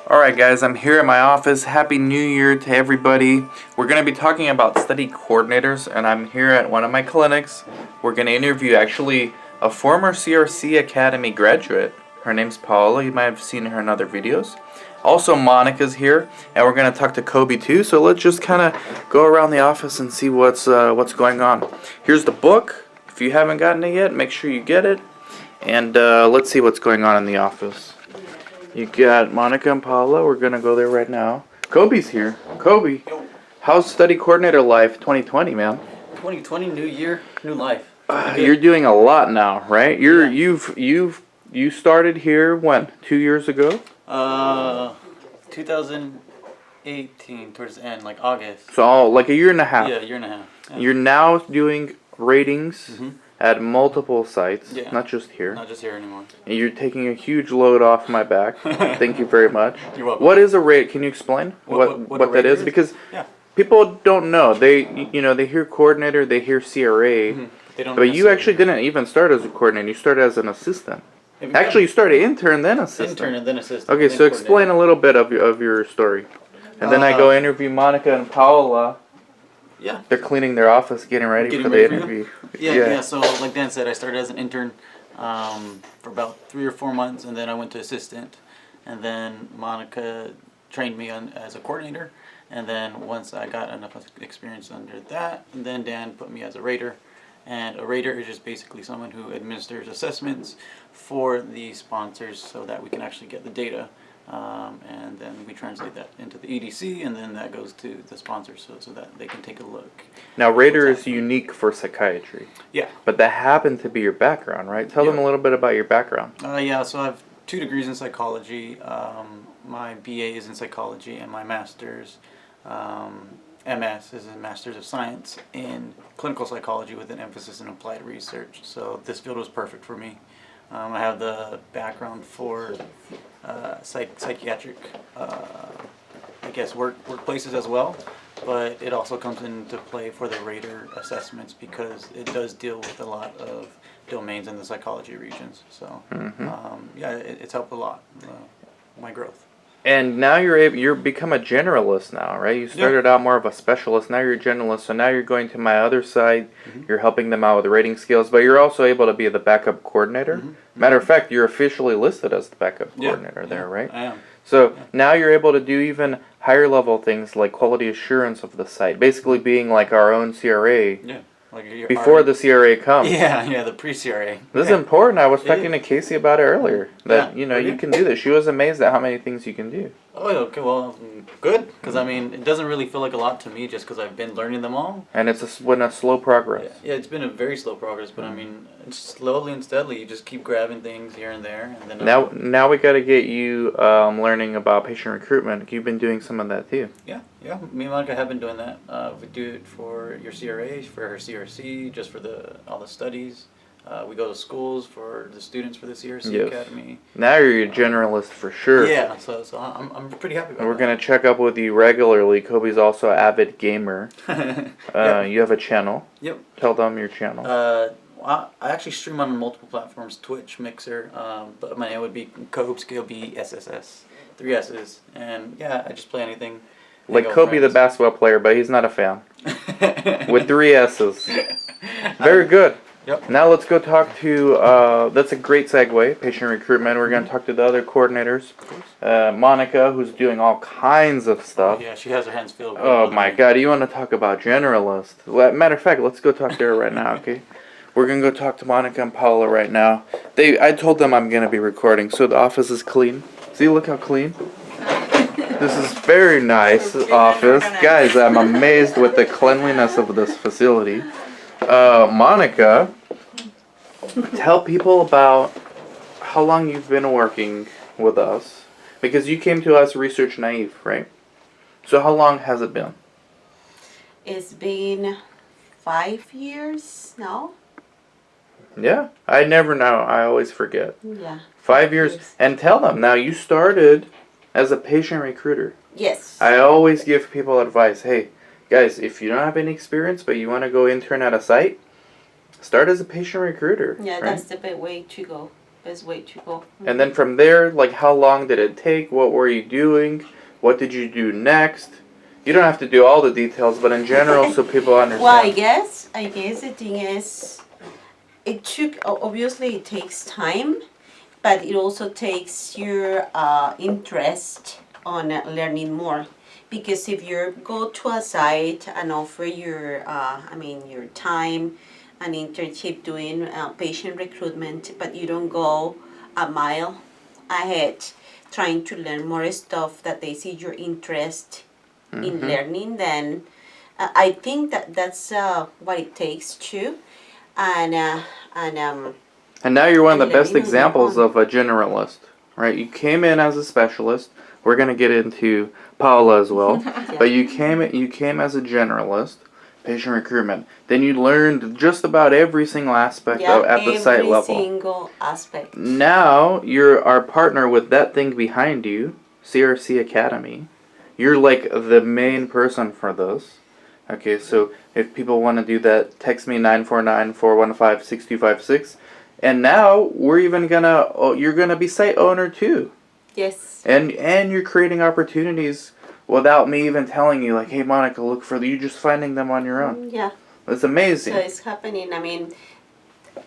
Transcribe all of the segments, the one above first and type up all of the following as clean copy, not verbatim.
Alright guys, I'm here at my office. Happy New Year to everybody. We're going to be talking about study coordinators, and I'm here at one of my clinics. We're going to interview actually a former CRC Academy graduate. Her name's Paula. You might have seen her in other videos. Also, Monica's here, and we're going to talk to Kobe too. So let's just kind of go around the office and see what's going on. Here's the book. If you haven't gotten it yet, make sure you get it. And let's see what's going on in the office. You got Monica and Paula. We're going to go there right now. Kobe's here. Kobe, how's study coordinator life 2020, man? 2020, new year, new life. You're doing a lot now, right? You started here when? 2 years ago? 2018, towards the end, like August. So like a year and a half. Yeah, a year and a half. Yeah. You're now doing ratings at multiple sites, not just here. Not just here anymore. And you're taking a huge load off my back. Thank you very much. You're welcome. What is a rate? Can you explain what that is? Because people don't know. They hear coordinator, they hear CRA, they don't. But you actually didn't even start as a coordinator. You started as an assistant. Actually, you started intern, then assistant. Intern and then assistant. Okay, so explain a little bit of your story, and then I go interview Monica and Paola. Yeah. They're cleaning their office, getting ready for the interview. Yeah. So like Dan said, I started as an intern for about 3 or 4 months, and then I went to assistant, and then Monica trained me as a coordinator, and then once I got enough experience under that, and then Dan put me as a rater. And a rater is just basically someone who administers assessments for the sponsors so that we can actually get the data. And then we translate that into the EDC, and then that goes to the sponsors so that they can take a look. Now, rater is unique for psychiatry. Yeah. But that happened to be your background, right? Tell them a little bit about your background. Yeah, so I have 2 degrees in psychology. My BA is in psychology, and my master's, MS, is a Master's of Science in Clinical Psychology with an emphasis in applied research. So this field was perfect for me. I have the background for psychiatric, I guess, workplaces as well, but it also comes into play for the rater assessments because it does deal with a lot of domains in the psychology regions. So it's helped a lot, my growth. And now you're become a generalist now, right? You started out more of a specialist. Now you're a generalist. So now you're going to my other side. You're helping them out with the rating skills, but you're also able to be the backup coordinator. Matter of fact, you're officially listed as the backup coordinator there, right? I am. So now you're able to do even higher level things like quality assurance of the site, basically being like our own CRA. Yeah. Like before the CRA comes. Yeah, the pre-CRA. This is important. I was talking to Casey about it earlier. That you can do this. She was amazed at how many things you can do. Oh, okay. Well, good. Because I mean, it doesn't really feel like a lot to me, just because I've been learning them all. And it's been a slow progress. Yeah, it's been a very slow progress. But I mean, it's slowly and steadily, you just keep grabbing things here and there, and then. Now we got to get you learning about patient recruitment. You've been doing some of that too. Yeah. Me and Monica have been doing that. We do it for your CRA, for her CRC, just for all the studies. We go to schools for the students for the CRC Academy. Now you're a generalist for sure. Yeah, so I'm pretty happy about that. We're going to check up with you regularly. Kobe's also an avid gamer. You have a channel. Yep. Tell them your channel. I actually stream on multiple platforms, Twitch, Mixer, but my name would be Kobe, KOBSSS, 3 S's, and I just play anything. Like Kobe the basketball player, but he's not a fan. With 3 S's. Very good. Yep. Now let's go talk to, that's a great segue, patient recruitment. We're going to talk to the other coordinators. Monica, who's doing all kinds of stuff. Yeah, she has her hands filled. Oh my God, you want to talk about generalist. Matter of fact, let's go talk to her right now, okay? We're going to go talk to Monica and Paula right now. I told them I'm going to be recording, so the office is clean. See, look how clean. This is very nice office. Guys, I'm amazed with the cleanliness of this facility. Monica, tell people about how long you've been working with us. Because you came to us research naive, right? So how long has it been? It's been 5 years now. Yeah, I never know. I always forget. Yeah. 5 years. And tell them, now you started as a patient recruiter. Yes. I always give people advice. Hey, guys, if you don't have any experience but you want to go intern at a site, start as a patient recruiter. Yeah, right? that's the best way to go. best way to go. And then from there, like, how long did it take? What were you doing? What did you do next? You don't have to do all the details, but in general, so people understand. Well, I guess the thing is, it took, obviously it takes time, but it also takes your interest on learning more. Because if you go to a site and offer your, your time, an internship doing patient recruitment, but you don't go a mile ahead trying to learn more stuff that they see your interest in learning, then I think that's what it takes too. And now you're one of the best learning on your examples own. of a generalist, right? You came in as a specialist. We're gonna get into Paula as well, but you came as a generalist, patient recruitment. Then you learned just about every single aspect at the site level. Every single aspect. Now you're our partner with that thing behind you, CRC Academy. You're like the main person for this. Okay, so if people want to do that, text me 949-415-6256. And now you're gonna be site owner too. Yes. And you're creating opportunities without me even telling you, like, hey Monica, look for you just finding them on your own. Yeah. It's amazing. So it's happening. I mean,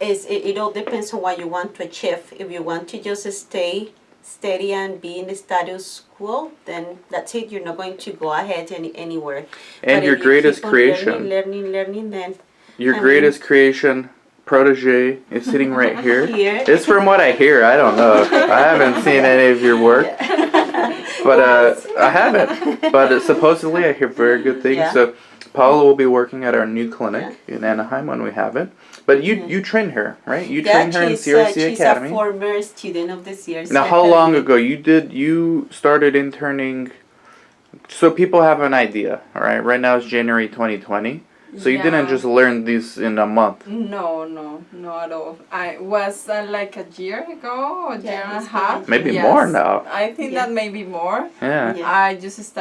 it all depends on what you want to achieve. If you want to just stay steady and be in the status quo, then that's it. You're not going to go ahead anywhere. And But your if you greatest keep on creation. learning, then Your I greatest creation, protege, is sitting right here. Here. It's from what I hear. I don't know. I haven't seen any of your work, but I haven't. But supposedly I hear very good things. Yeah. So Paula will be working at our new clinic in Anaheim when we have it. But you train her, right? You train her in CRC Academy. She's a former student of the CRC Now, how Academy. long ago you started interning? So people have an idea, all right? Right now it's January 2020. So you didn't just learn these in a month. No, at all. I was like a year ago, a year and a half. Maybe Yes. more now. I think that maybe more. Yeah. Yeah. I just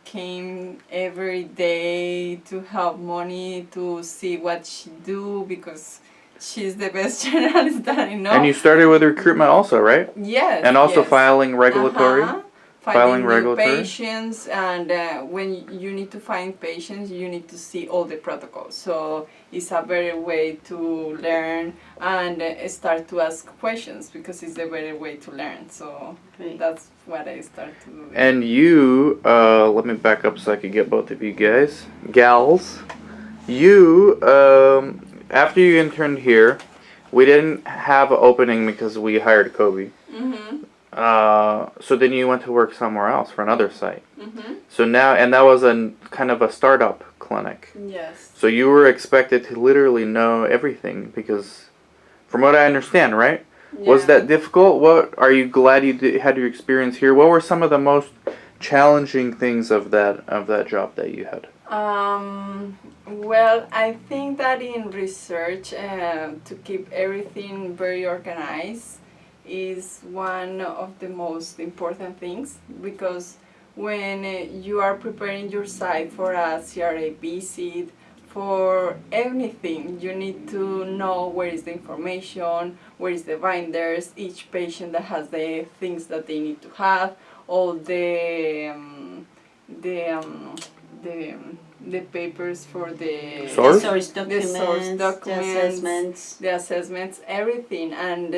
came every day to help Moni to see what she do because she's the best generalist that I know. And you started with recruitment also, right? Yes. And also yes. filing regulatory. Uh-huh. Filing Finding new regulatory? patients, and when you need to find patients, you need to see all the protocols. So it's a better way to learn and start to ask questions because it's a better way to learn. So Right. that's what I start to do. And you, let me back up so I could get both of you gals. You, after you interned here, we didn't have an opening because we hired Kobe. Mm-hmm. So then you went to work somewhere else for another site. Mm-hmm. So now, and that was kind of a startup clinic. Yes. So you were expected to literally know everything because, from what I understand, right? Was Yeah. that difficult? What are you glad you had your experience here? What were some of the most challenging things of that job that you had? Well, I think that in research, to keep everything very organized is one of the most important things because when you are preparing your site for a CRA visit, for anything, you need to know where is the information, where is the binders, each patient that has the things that they need to have, all the papers for the Source? The source documents, documents, the assessments. the assessments, everything. And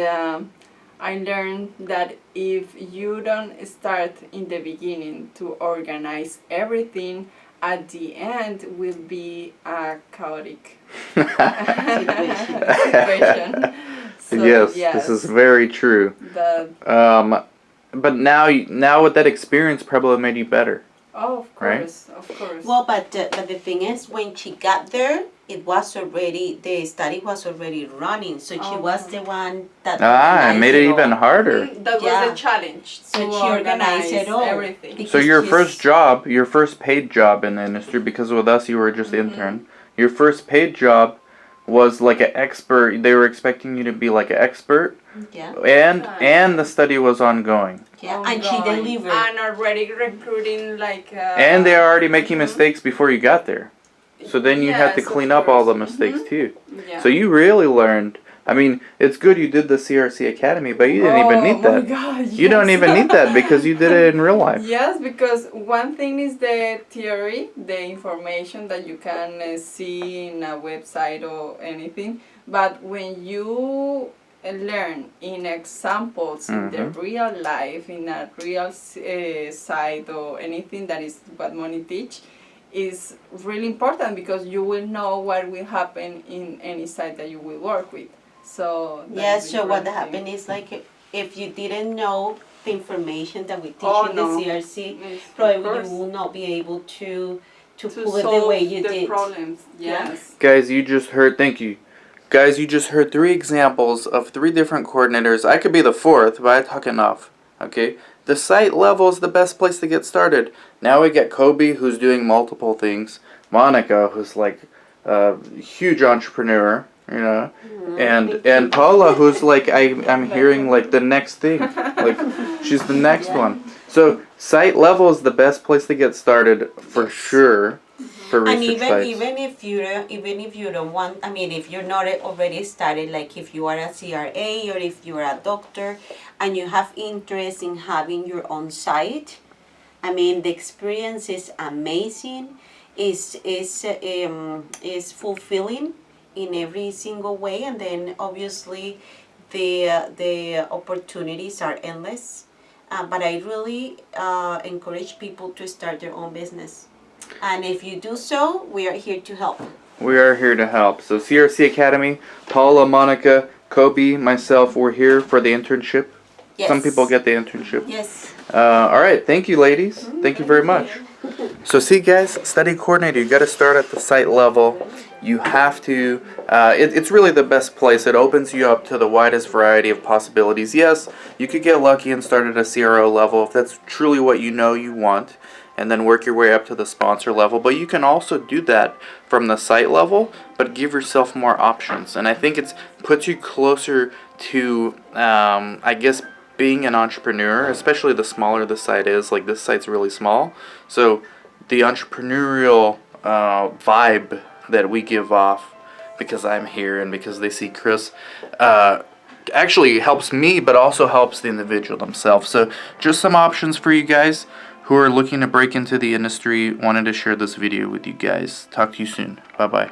I learned that if you don't start in the beginning to organize everything, at the end will be a chaotic situation. So, yes, this is very true. That, But now with that experience, probably made you better. of Right? course, of course. Well, but the thing is, when she got there, the study was already running, so she was the one that It organized made it all. even harder. That was Yeah. the challenge. So to she organized it all. everything. Because So your she's- first paid job in the industry, because with us you were just intern. Your first paid job was like an expert. They were expecting you to be like an expert, Yeah, and the study was ongoing. yeah, and she Ongoing. delivered. And already recruiting like. And they are already making mistakes before you got there. So then you had to Yes, clean of up all the course. mistakes too. Yeah. So you really learned I mean, it's good you did the CRC Academy, but you didn't even need Oh my that. God, You don't yes. even need that because you did it in real life. Yes, because one thing is the theory, the information that you can see in a website or anything, but when you learn in examples in the real life, in a real site or anything, that is what Moni teach, is really important because you will know what will happen in any site that you will work with. So Yes, so what happened is like if you didn't know the information that we teach in the CRC, Yes, probably you will not be able to pull it the solve way you the did. problems. Yes. Guys, you just heard, thank you. Guys, you just heard 3 examples of 3 different coordinators. I could be the 4th, but I talk enough. Okay? The site level is the best place to get started. Now we get Kobe, who's doing multiple things. Monica, who's like a huge entrepreneur, you know. And Paula, who's like, I'm hearing like the next thing. Like, she's the next one. So, site level is the best place to get started for sure. For And research sites. even if you don't want, I mean, if you're not already started, like if you are a CRA or if you are a doctor, and you have interest in having your own site, I mean, the experience is amazing. Is fulfilling in every single way, and then obviously the opportunities are endless. But I really encourage people to start their own business. And if you do so, we are here to help. We are here to help. So CRC Academy, Paula, Monica, Kobe, myself, we're here for the internship. Yes. Some people get the internship. Yes. All right, thank you, ladies. Thank you very much. So see, guys, study coordinator, you got to start at the site level. You have to, it's really the best place. It opens you up to the widest variety of possibilities. Yes, you could get lucky and start at a CRO level if that's truly what you know you want, and then work your way up to the sponsor level. But you can also do that from the site level, but give yourself more options. And I think it puts you closer to, I guess, being an entrepreneur, especially the smaller the site is. Like, this site's really small. So the entrepreneurial vibe that we give off, because I'm here and because they see Chris, actually helps me, but also helps the individual themselves. So just some options for you guys who are looking to break into the industry. Wanted to share this video with you guys. Talk to you soon. Bye-bye.